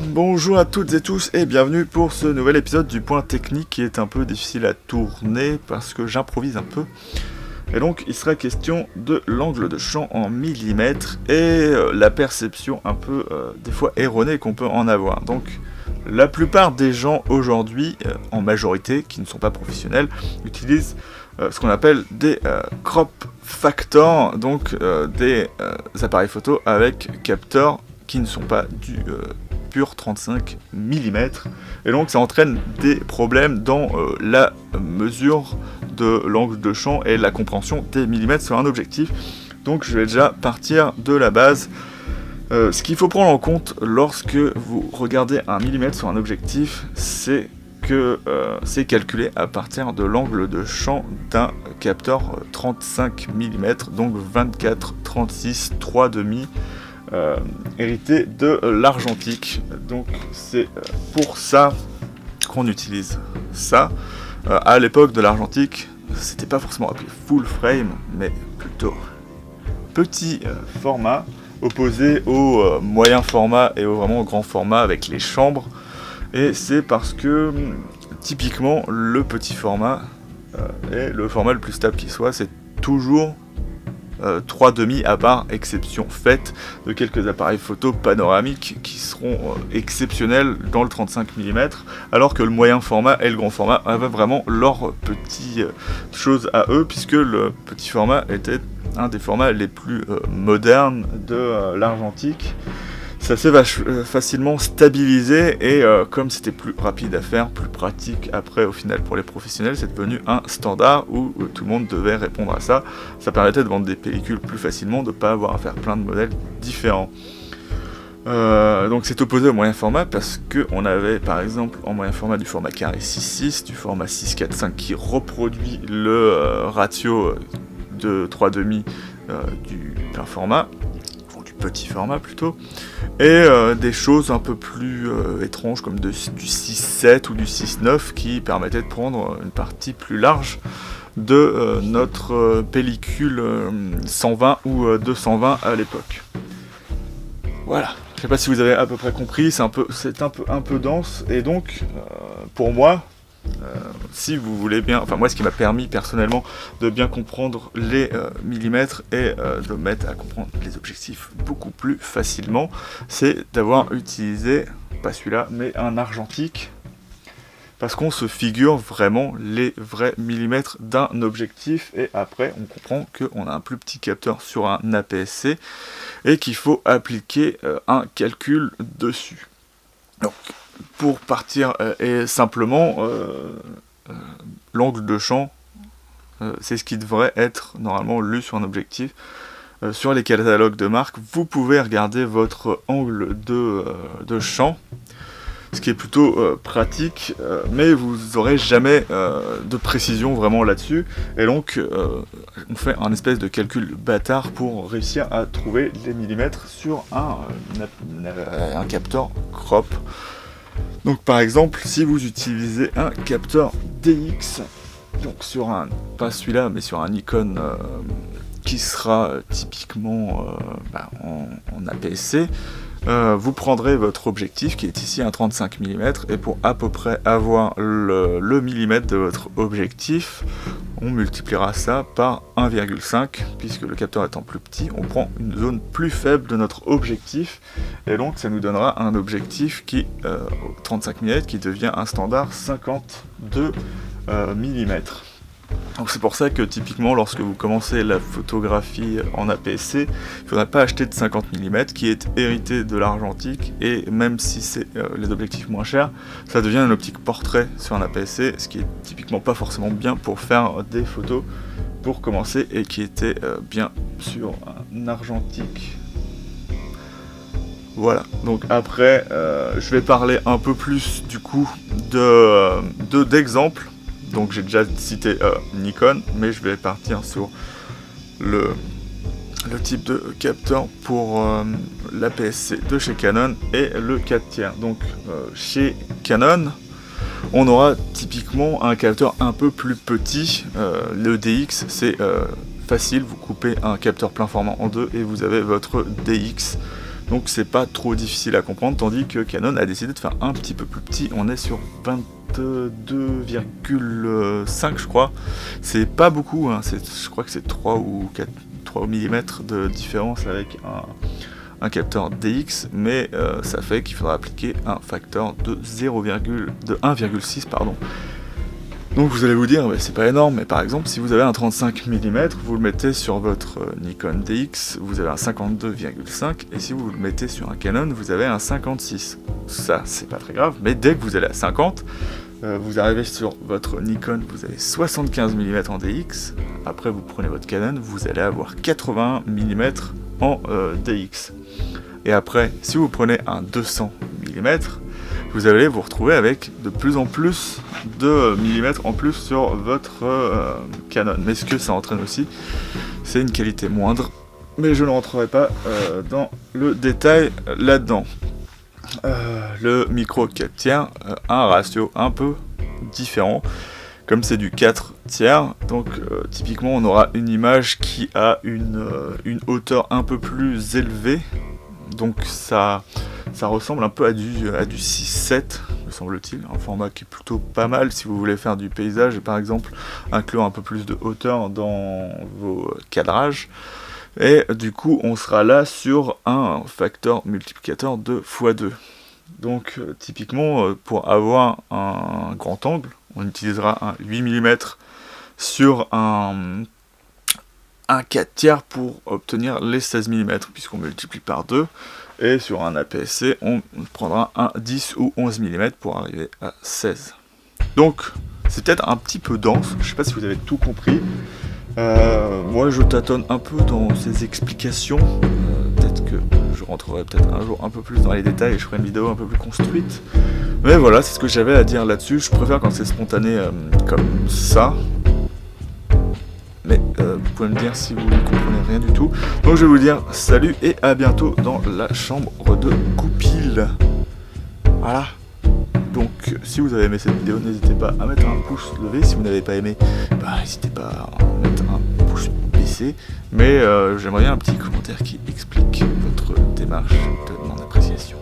Bonjour à toutes et tous et bienvenue pour ce nouvel épisode du Point Technique qui est un peu difficile à tourner parce que j'improvise un peu. Et donc il sera question de l'angle de champ en millimètres et la perception un peu des fois erronée qu'on peut en avoir. Donc la plupart des gens aujourd'hui, en majorité, qui ne sont pas professionnels, utilisent ce qu'on appelle des crop factors, donc des appareils photo avec capteurs qui ne sont pas du pur 35 mm. Et donc ça entraîne des problèmes dans la mesure de l'angle de champ et la compréhension des millimètres sur un objectif. Donc je vais déjà partir de la base. Ce qu'il faut prendre en compte lorsque vous regardez un millimètre sur un objectif, c'est que c'est calculé à partir de l'angle de champ d'un capteur 35 mm, donc 24, 36, 3,5, hérité de l'argentique. Donc c'est pour ça qu'on utilise ça. À l'époque de l'argentique, c'était pas forcément appelé full frame, mais plutôt petit format, opposé au moyen format et au vraiment grand format avec les chambres. Et c'est parce que typiquement le petit format est le format le plus stable qui soit. C'est toujours 3,5 à part exception faite de quelques appareils photo panoramiques qui seront exceptionnels dans le 35 mm, alors que le moyen format et le grand format avaient vraiment leurs petites choses à eux, puisque le petit format était un des formats les plus modernes de l'argentique. Ça s'est facilement stabilisé et comme c'était plus rapide à faire, plus pratique après au final pour les professionnels, c'est devenu un standard où tout le monde devait répondre à ça. Ça permettait de vendre des pellicules plus facilement, de ne pas avoir à faire plein de modèles différents. Donc c'est opposé au moyen format parce qu'on avait par exemple en moyen format du format carré 6.6, du format 6.4.5 qui reproduit le ratio de 3,5 du plein format, petit format plutôt, et des choses un peu plus étranges comme du 6.7 ou du 6.9 qui permettaient de prendre une partie plus large de notre pellicule 120 ou 220 à l'époque. Voilà, je sais pas si vous avez à peu près compris, c'est un peu dense, et donc pour moi, si vous voulez bien, enfin moi ce qui m'a permis personnellement de bien comprendre les millimètres et de mettre à comprendre les objectifs beaucoup plus facilement, c'est d'avoir utilisé, pas celui-là, mais un argentique, parce qu'on se figure vraiment les vrais millimètres d'un objectif, et après on comprend qu'on a un plus petit capteur sur un APS-C et qu'il faut appliquer un calcul dessus. Donc pour partir et simplement, l'angle de champ, c'est ce qui devrait être normalement lu sur un objectif. Sur les catalogues de marque, vous pouvez regarder votre angle de champ, ce qui est plutôt pratique, mais vous n'aurez jamais de précision vraiment là-dessus. Et donc, on fait un espèce de calcul bâtard pour réussir à trouver les millimètres sur un capteur crop. Donc par exemple, si vous utilisez un capteur DX, donc sur pas celui-là, mais sur un Nikon qui sera typiquement en APS-C, vous prendrez votre objectif qui est ici un 35 mm, et pour à peu près avoir le millimètre de votre objectif, on multipliera ça par 1,5, puisque le capteur étant plus petit, on prend une zone plus faible de notre objectif, et donc ça nous donnera un objectif qui, 35 mm, qui devient un standard 52 mm. Donc c'est pour ça que typiquement lorsque vous commencez la photographie en APS-C, il ne faudrait pas acheter de 50 mm qui est hérité de l'argentique, et même si c'est les objectifs moins chers, ça devient une optique portrait sur un APS-C, ce qui est typiquement pas forcément bien pour faire des photos pour commencer, et qui était bien sur un argentique. Voilà, donc après je vais parler un peu plus du coup d'exemples. Donc j'ai déjà cité Nikon, mais je vais partir sur le type de capteur pour l'APS-C de chez Canon et le 4 tiers. Donc chez Canon, on aura typiquement un capteur un peu plus petit. Le DX, c'est facile, vous coupez un capteur plein format en deux et vous avez votre DX Donc c'est pas trop difficile à comprendre, tandis que Canon a décidé de faire un petit peu plus petit. On est sur 22,5 je crois. C'est pas beaucoup, hein. Je crois que c'est 3 ou 4 mm de différence avec un capteur DX, mais ça fait qu'il faudra appliquer un facteur de 1,6 pardon. Donc vous allez vous dire, c'est pas énorme, mais par exemple, si vous avez un 35 mm, vous le mettez sur votre Nikon DX, vous avez un 52,5, et si vous le mettez sur un Canon, vous avez un 56. Ça, c'est pas très grave, mais dès que vous allez à 50, vous arrivez sur votre Nikon, vous avez 75 mm en DX, après vous prenez votre Canon, vous allez avoir 80 mm en DX. Et après, si vous prenez un 200 mm, vous allez vous retrouver avec de plus en plus de millimètres en plus sur votre Canon. Mais ce que ça entraîne aussi, c'est une qualité moindre. Mais je ne rentrerai pas dans le détail là-dedans. Le micro 4 tiers a un ratio un peu différent. Comme c'est du 4 tiers, donc typiquement on aura une image qui a une hauteur un peu plus élevée. Donc ça ressemble un peu à du 6-7, me semble-t-il, un format qui est plutôt pas mal si vous voulez faire du paysage et par exemple inclure un peu plus de hauteur dans vos cadrages. Et du coup on sera là sur un facteur multiplicateur de x2. Donc typiquement pour avoir un grand angle, on utilisera un 8 mm sur un 4 tiers pour obtenir les 16 mm, puisqu'on multiplie par 2, et sur un APS-C, on prendra un 10 ou 11 mm pour arriver à 16. Donc, c'est peut-être un petit peu dense, je sais pas si vous avez tout compris. Moi, je tâtonne un peu dans ces explications, peut-être que je rentrerai peut-être un jour un peu plus dans les détails et je ferai une vidéo un peu plus construite. Mais voilà, c'est ce que j'avais à dire là-dessus, je préfère quand c'est spontané comme ça. Mais vous pouvez me dire si vous ne comprenez rien du tout. Donc je vais vous dire salut et à bientôt dans la chambre de Goupil. Voilà. Donc si vous avez aimé cette vidéo, n'hésitez pas à mettre un pouce levé. Si vous n'avez pas aimé, n'hésitez pas à mettre un pouce baissé. Mais j'aimerais bien un petit commentaire qui explique votre démarche de mon appréciation.